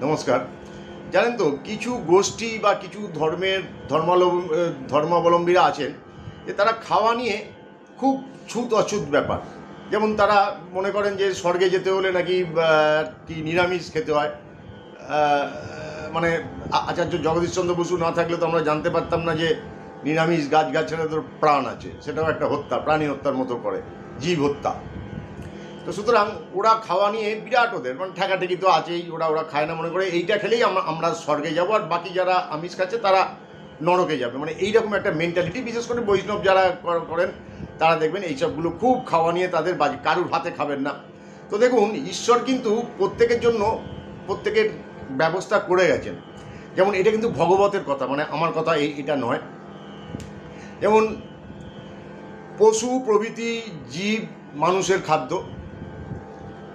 নমস্কার। জানেন তো, কিছু গোষ্ঠী বা কিছু ধর্মাবলম্বীরা আছেন যে তারা খাওয়া নিয়ে খুব ছুত অছুত ব্যাপার। যেমন তারা মনে করেন যে স্বর্গে যেতে হলে নাকি কি নিরামিষ খেতে হয়। মানে আচার্য জগদীশচন্দ্র বসু না থাকলে তো আমরা জানতে পারতাম না যে নিরামিষ গাছগাছালিতে প্রাণ আছে। সেটাও একটা হত্যা, প্রাণী হত্যার মতো করে, জীব হত্যা। তো সুতরাং ওরা খাওয়া নিয়ে বিরাট ওদের মানে ঠেকাঠেকি তো আছেই। ওরা খায় না, মনে করে এইটা খেলেই আমরা স্বর্গে যাবো, আর বাকি যারা আমিষ খাচ্ছে তারা নরকে যাবে। মানে এইরকম একটা মেন্টালিটি, বিশেষ করে বৈষ্ণব যারা করেন তারা দেখবেন এইসবগুলো খুব খাওয়া নিয়ে তাদের বাজি, কারুর হাতে খাবেন না। তো দেখুন, ঈশ্বর কিন্তু প্রত্যেকের জন্য প্রত্যেকের ব্যবস্থা করে গেছেন। যেমন এটা কিন্তু ভগবতের কথা, মানে আমার কথা এটা নয়। যেমন পশু প্রভৃতি জীব মানুষের খাদ্য,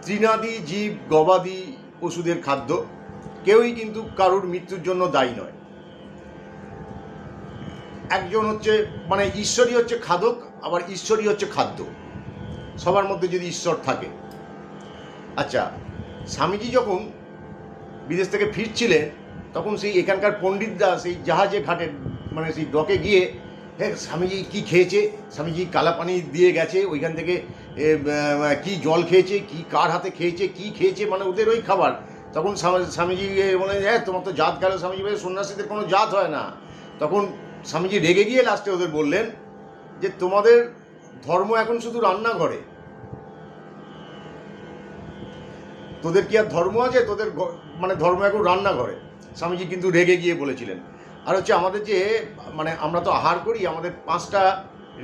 তৃণাদি জীব গবাদি পশুদের খাদ্য, কেউই কিন্তু কারুর মৃত্যুর জন্য দায়ী নয়। একজন হচ্ছে মানে ঈশ্বরই হচ্ছে খাদক, আবার ঈশ্বরই হচ্ছে খাদ্য। সবার মধ্যে যদি ঈশ্বর থাকে। আচ্ছা, স্বামীজি যখন বিদেশ থেকে ফিরছিলেন তখন সেই এখানকার পণ্ডিতরা সেই জাহাজে ঘাটে মানে সেই ডকে গিয়ে, হ্যাঁ স্বামীজি কী খেয়েছে, স্বামীজি কালা পানি দিয়ে গেছে, ওইখান থেকে কি জল খেয়েছে, কি কার হাতে খেয়েছে, কি খেয়েছে, মানে ওদের ওই খাবার। তখন স্বামীজি বলে, হ্যাঁ তোমার তো জাত গেল। স্বামীজি বলে, সন্ন্যাসীদের কোনো জাত হয় না। তখন স্বামীজি রেগে গিয়ে লাস্টে ওদের বললেন যে তোমাদের ধর্ম এখন শুধু রান্নাঘরে, তোদের কি আর ধর্ম আছে? তোদের মানে ধর্ম এখন রান্নাঘরে। স্বামীজি কিন্তু রেগে গিয়ে বলেছিলেন। আর হচ্ছে আমাদের যে মানে আমরা তো আহার করি, আমাদের 5টা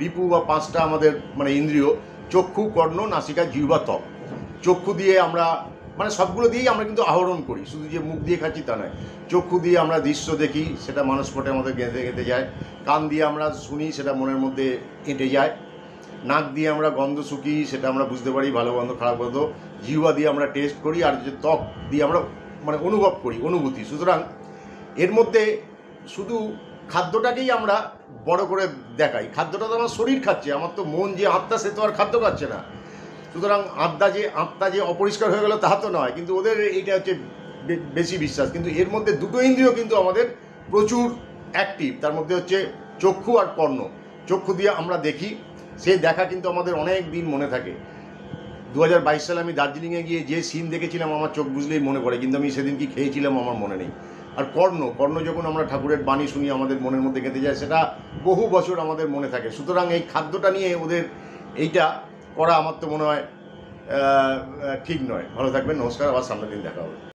রিপু বা 5টা আমাদের মানে ইন্দ্রিয়, চক্ষু, কর্ণ, নাসিকা, জিহ্বা, ত্বক। চক্ষু দিয়ে আমরা মানে সবগুলো দিয়েই আমরা কিন্তু আহরণ করি, শুধু যে মুখ দিয়ে খাচ্ছি তা নয়। চক্ষু দিয়ে আমরা দৃশ্য দেখি, সেটা মানসপটে আমাদের গেঁথে গেঁথে যায়। কান দিয়ে আমরা শুনি, সেটা মনের মধ্যে এঁটে যায়। নাক দিয়ে আমরা গন্ধ শুকি, সেটা আমরা বুঝতে পারি ভালো গন্ধ খারাপ গন্ধ। জিহ্বা দিয়ে আমরা টেস্ট করি, আর যে ত্বক দিয়ে আমরা মানে অনুভব করি, অনুভূতি। সুতরাং এর মধ্যে শুধু খাদ্যটাকেই আমরা বড় করে দেখাই। খাদ্যটা তো আমার শরীর খাচ্ছে, আমার তো মন যে আত্মা, সে তো আর খাদ্য খাচ্ছে না। সুতরাং আত্মা যে অপরিষ্কার হয়ে গেল তা তো নয়, কিন্তু ওদের এইটা হচ্ছে বেশি বিশ্বাস। কিন্তু এর মধ্যে দুটো ইন্দ্রিয় কিন্তু আমাদের প্রচুর অ্যাক্টিভ। তার মধ্যে হচ্ছে চক্ষু আর কর্ণ। চক্ষু দিয়ে আমরা দেখি, সেই দেখা কিন্তু আমাদের অনেক দিন মনে থাকে। 2022 সালে আমি দার্জিলিংয়ে গিয়ে যে সিন দেখেছিলাম আমার চোখ বুঝলেই মনে পড়ে, কিন্তু আমি সেদিন কি খেয়েছিলাম আমার মনে নেই। আর কর্ণ যখন আমরা ঠাকুরের বাণী শুনি আমাদের মনের মধ্যে গেঁথে যায়, সেটা বহু বছর আমাদের মনে থাকে। সুতরাং এই খাদ্যটা নিয়ে ওদের এইটা করা আমার তো মনে হয় ঠিক নয়। ভালো থাকবেন, নমস্কার, আবার সামনের দিন দেখা হবে।